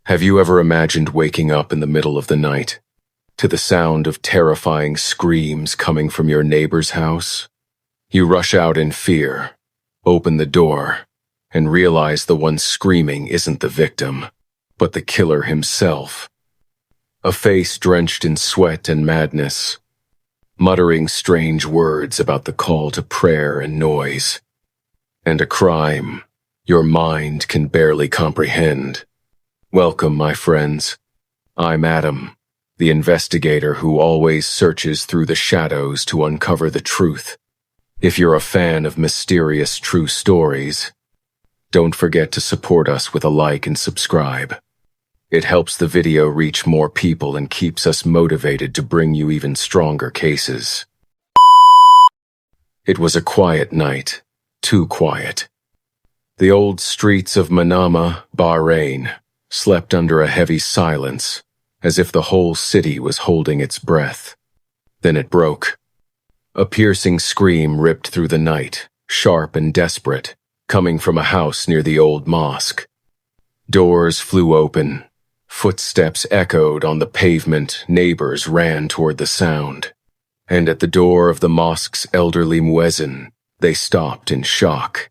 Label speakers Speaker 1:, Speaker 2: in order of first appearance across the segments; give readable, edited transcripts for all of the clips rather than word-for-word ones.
Speaker 1: Have you ever imagined waking up in the middle of the night to the sound of terrifying screams coming from your neighbor's house? You rush out in fear, open the door, and realize the one screaming isn't the victim, but the killer himself. A face drenched in sweat and madness, muttering strange words about the call to prayer and noise, and a crime your mind can barely comprehend. Welcome, my friends. I'm Adam, the investigator who always searches through the shadows to uncover the truth. If you're a fan of mysterious true stories, don't forget to support us with a like and subscribe. It helps the video reach more people and keeps us motivated to bring you even stronger cases. It was a quiet night, too quiet. The old streets of Manama, Bahrain, slept under a heavy silence, as if the whole city was holding its breath. Then it broke. A piercing scream ripped through the night, sharp and desperate, coming from a house near the old mosque. Doors flew open. Footsteps echoed on the pavement. Neighbors ran toward the sound. And at the door of the mosque's elderly muezzin, they stopped in shock.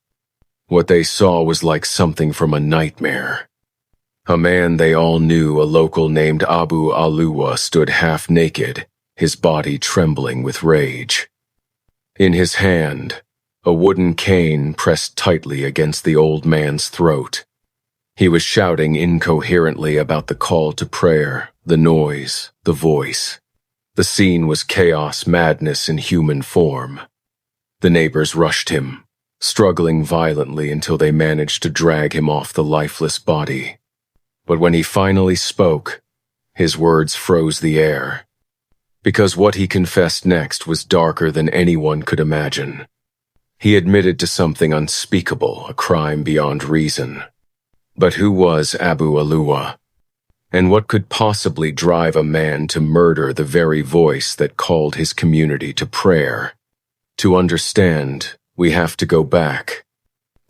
Speaker 1: What they saw was like something from a nightmare. A man they all knew, a local named Abu Aluwa, stood half naked, his body trembling with rage. In his hand, a wooden cane pressed tightly against the old man's throat. He was shouting incoherently about the call to prayer, the noise, the voice. The scene was chaos, madness in human form. The neighbors rushed him, struggling violently until they managed to drag him off the lifeless body. But when he finally spoke, his words froze the air. Because what he confessed next was darker than anyone could imagine. He admitted to something unspeakable, a crime beyond reason. But who was Abu Aluwa? And what could possibly drive a man to murder the very voice that called his community to prayer? To understand, we have to go back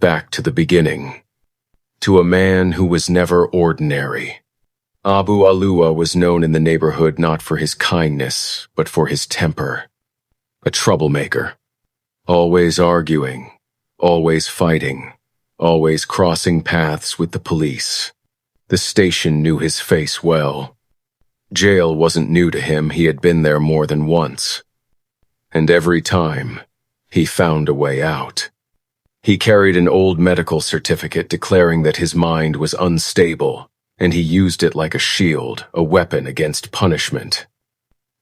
Speaker 1: to the beginning. To a man who was never ordinary. Abu Aluwa was known in the neighborhood not for his kindness, but for his temper. A troublemaker. Always arguing, always fighting, always crossing paths with the police. The station knew his face well. Jail wasn't new to him, he had been there more than once. And every time, he found a way out. He carried an old medical certificate declaring that his mind was unstable, and he used it like a shield, a weapon against punishment.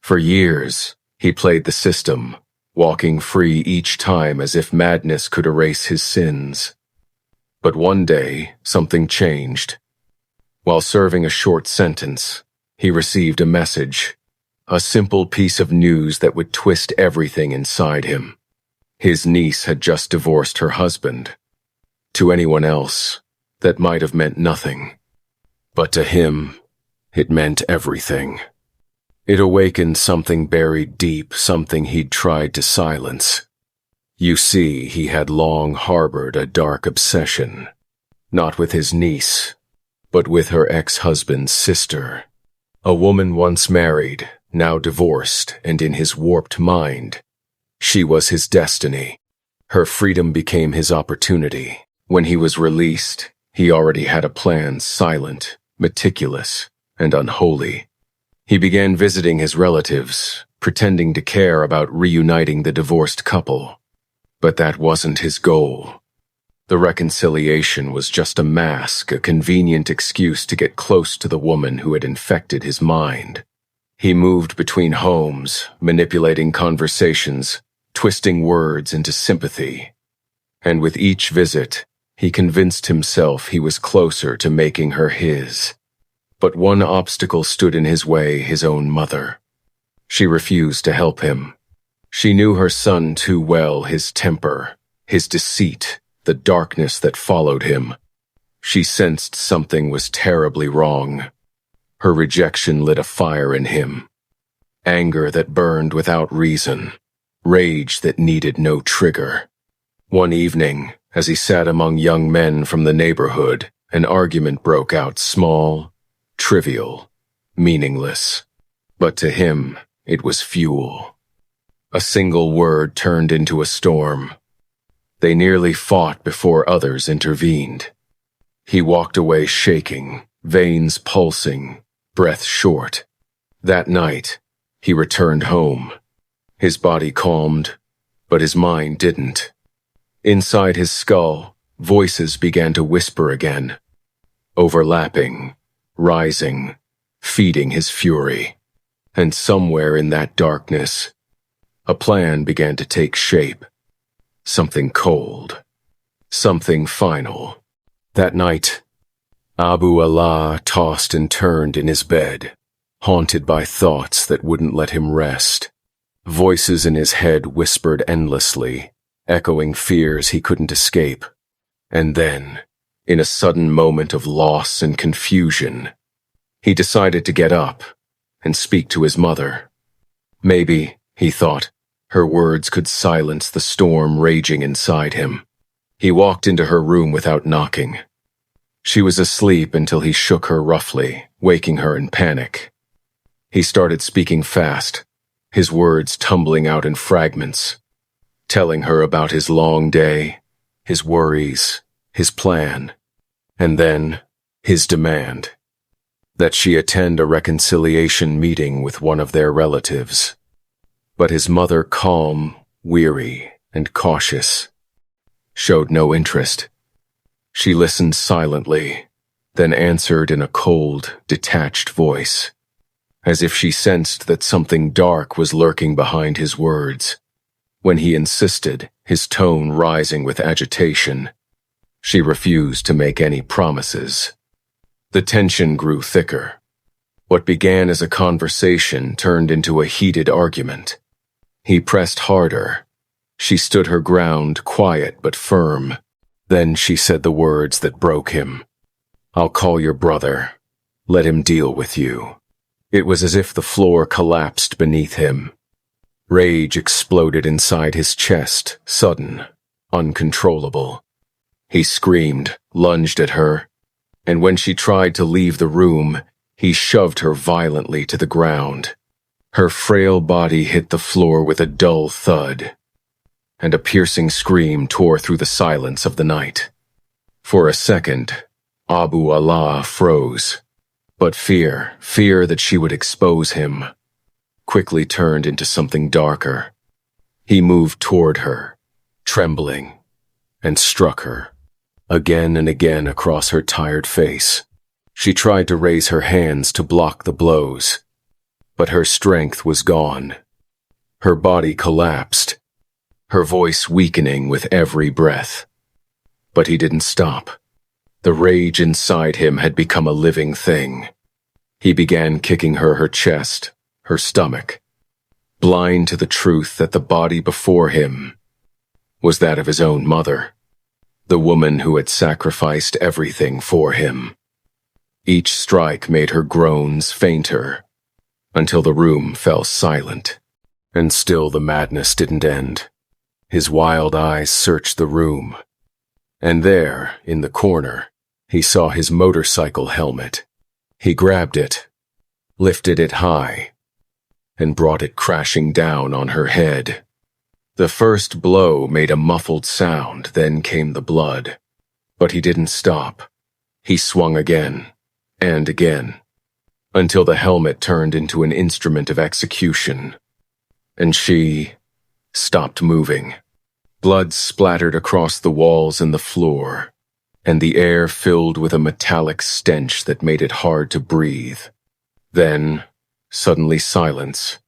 Speaker 1: For years, he played the system, walking free each time as if madness could erase his sins. But one day, something changed. While serving a short sentence, he received a message, a simple piece of news that would twist everything inside him. His niece had just divorced her husband. To anyone else, that might have meant nothing. But to him, it meant everything. It awakened something buried deep, something he'd tried to silence. You see, he had long harbored a dark obsession, not with his niece, but with her ex-husband's sister. A woman once married, now divorced, and in his warped mind, she was his destiny. Her freedom became his opportunity. When he was released, he already had a plan, silent, meticulous, and unholy. He began visiting his relatives, pretending to care about reuniting the divorced couple. But that wasn't his goal. The reconciliation was just a mask, a convenient excuse to get close to the woman who had infected his mind. He moved between homes, manipulating conversations, twisting words into sympathy. And with each visit, he convinced himself he was closer to making her his. But one obstacle stood in his way, his own mother. She refused to help him. She knew her son too well, his temper, his deceit, the darkness that followed him. She sensed something was terribly wrong. Her rejection lit a fire in him. Anger that burned without reason. Rage that needed no trigger. One evening, as he sat among young men from the neighborhood, an argument broke out, small, trivial, meaningless. But to him, it was fuel. A single word turned into a storm. They nearly fought before others intervened. He walked away shaking, veins pulsing, breath short. That night, he returned home. His body calmed, but his mind didn't. Inside his skull, voices began to whisper again, overlapping, rising, feeding his fury. And somewhere in that darkness, a plan began to take shape. Something cold. Something final. That night, Abu Allah tossed and turned in his bed, haunted by thoughts that wouldn't let him rest. Voices in his head whispered endlessly, echoing fears he couldn't escape. And then, in a sudden moment of loss and confusion, he decided to get up and speak to his mother. Maybe, he thought, her words could silence the storm raging inside him. He walked into her room without knocking. She was asleep until he shook her roughly, waking her in panic. He started speaking fast, his words tumbling out in fragments, telling her about his long day, his worries, his plan, and then his demand that she attend a reconciliation meeting with one of their relatives. But his mother, calm, weary, and cautious, showed no interest. She listened silently, then answered in a cold, detached voice, as if she sensed that something dark was lurking behind his words. When he insisted, his tone rising with agitation, she refused to make any promises. The tension grew thicker. What began as a conversation turned into a heated argument. He pressed harder. She stood her ground, quiet but firm. Then she said the words that broke him. "I'll call your brother. Let him deal with you." It was as if the floor collapsed beneath him. Rage exploded inside his chest, sudden, uncontrollable. He screamed, lunged at her, and when she tried to leave the room, he shoved her violently to the ground. Her frail body hit the floor with a dull thud, and a piercing scream tore through the silence of the night. For a second, Abu Allah froze, but fear that she would expose him, quickly turned into something darker. He moved toward her, trembling, and struck her, again and again across her tired face. She tried to raise her hands to block the blows, but her strength was gone. Her body collapsed, her voice weakening with every breath. But he didn't stop. The rage inside him had become a living thing. He began kicking her chest, her stomach, blind to the truth that the body before him was that of his own mother, the woman who had sacrificed everything for him. Each strike made her groans fainter, until the room fell silent. And still the madness didn't end. His wild eyes searched the room, and there, in the corner, he saw his motorcycle helmet. He grabbed it, lifted it high, and brought it crashing down on her head. The first blow made a muffled sound, then came the blood. But he didn't stop. He swung again, and again, until the helmet turned into an instrument of execution. And she stopped moving. Blood splattered across the walls and the floor, and the air filled with a metallic stench that made it hard to breathe. Then, suddenly silence.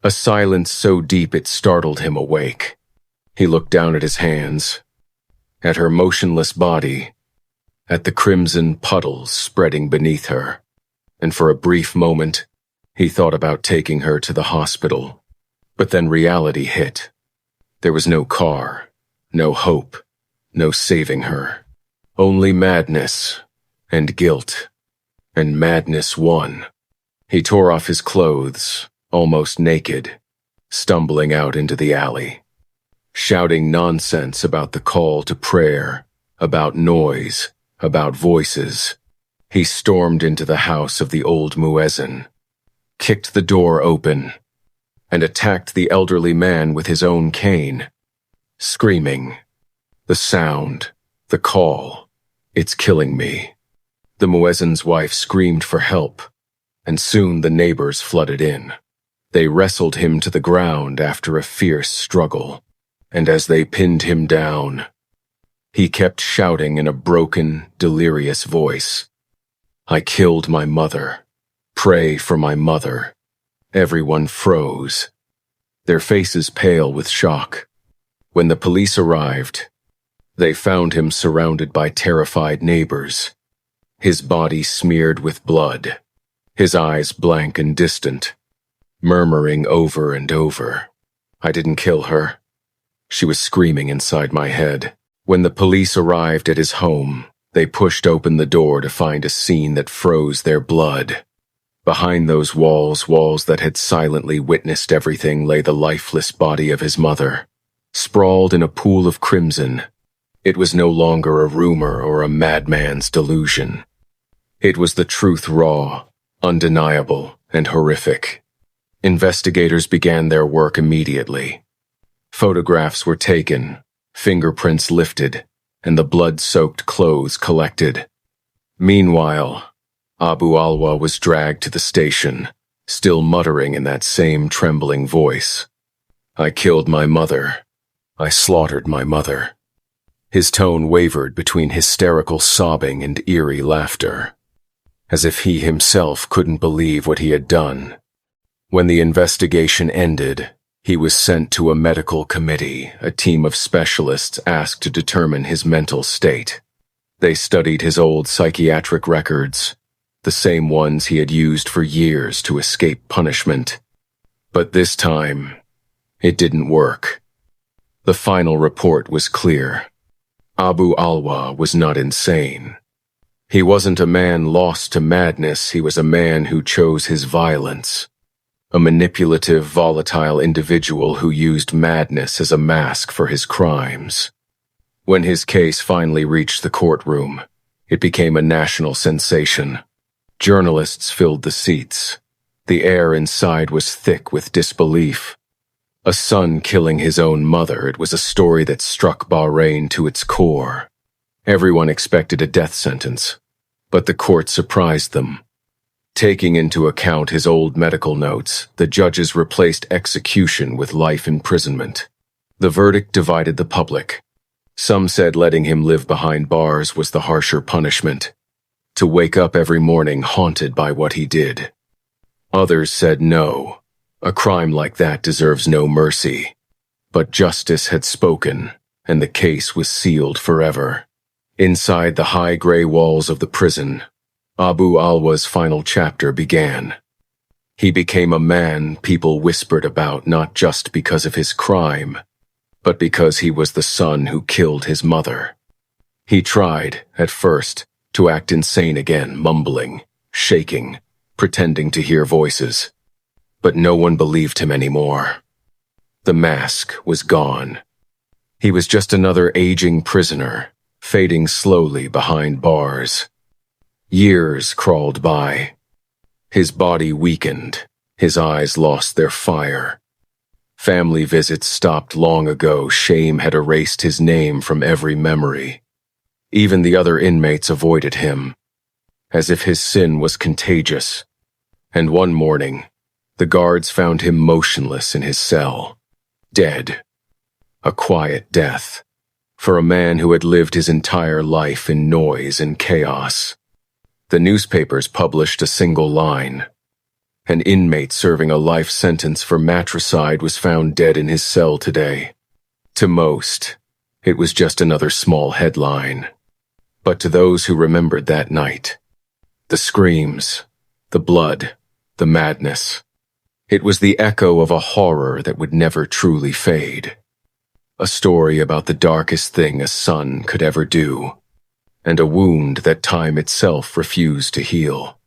Speaker 1: A silence so deep it startled him awake. He looked down at his hands, at her motionless body, at the crimson puddles spreading beneath her, and for a brief moment, he thought about taking her to the hospital. But then reality hit. There was no car, no hope, no saving her. Only madness and guilt, and madness won. He tore off his clothes, almost naked, stumbling out into the alley, shouting nonsense about the call to prayer, about noise, about voices. He stormed into the house of the old muezzin, kicked the door open, and attacked the elderly man with his own cane, screaming, "The sound, the call, it's killing me." The muezzin's wife screamed for help, and soon the neighbors flooded in. They wrestled him to the ground after a fierce struggle, and as they pinned him down, he kept shouting in a broken, delirious voice, "I killed my mother. Pray for my mother." Everyone froze, their faces pale with shock. When the police arrived, they found him surrounded by terrified neighbors, his body smeared with blood, his eyes blank and distant, murmuring over and over, "I didn't kill her." She was screaming inside my head. When the police arrived at his home, they pushed open the door to find a scene that froze their blood. Behind those walls that had silently witnessed everything, lay the lifeless body of his mother, sprawled in a pool of crimson. It was no longer a rumor or a madman's delusion. It was the truth, raw, undeniable, and horrific. Investigators began their work immediately. Photographs were taken, fingerprints lifted, and the blood-soaked clothes collected. Meanwhile, Abu Alwa was dragged to the station, still muttering in that same trembling voice, "I killed my mother. I slaughtered my mother." His tone wavered between hysterical sobbing and eerie laughter, as if he himself couldn't believe what he had done. When the investigation ended, he was sent to a medical committee, a team of specialists asked to determine his mental state. They studied his old psychiatric records, the same ones he had used for years to escape punishment. But this time, it didn't work. The final report was clear. Abu Alwa was not insane. He wasn't a man lost to madness, he was a man who chose his violence. A manipulative, volatile individual who used madness as a mask for his crimes. When his case finally reached the courtroom, it became a national sensation. Journalists filled the seats. The air inside was thick with disbelief. A son killing his own mother, it was a story that struck Bahrain to its core. Everyone expected a death sentence, but the court surprised them. Taking into account his old medical notes, the judges replaced execution with life imprisonment. The verdict divided the public. Some said letting him live behind bars was the harsher punishment, to wake up every morning haunted by what he did. Others said no, a crime like that deserves no mercy. But justice had spoken, and the case was sealed forever. Inside the high gray walls of the prison, Abu Alwa's final chapter began. He became a man people whispered about not just because of his crime, but because he was the son who killed his mother. He tried, at first, to act insane again, mumbling, shaking, pretending to hear voices. But no one believed him anymore. The mask was gone. He was just another aging prisoner, fading slowly behind bars. Years crawled by. His body weakened, his eyes lost their fire. Family visits stopped long ago. Shame had erased his name from every memory. Even the other inmates avoided him, as if his sin was contagious. And one morning, the guards found him motionless in his cell, dead. A quiet death, for a man who had lived his entire life in noise and chaos. The newspapers published a single line. An inmate serving a life sentence for matricide was found dead in his cell today. To most, it was just another small headline. But to those who remembered that night, the screams, the blood, the madness, it was the echo of a horror that would never truly fade. A story about the darkest thing a son could ever do, and a wound that time itself refused to heal.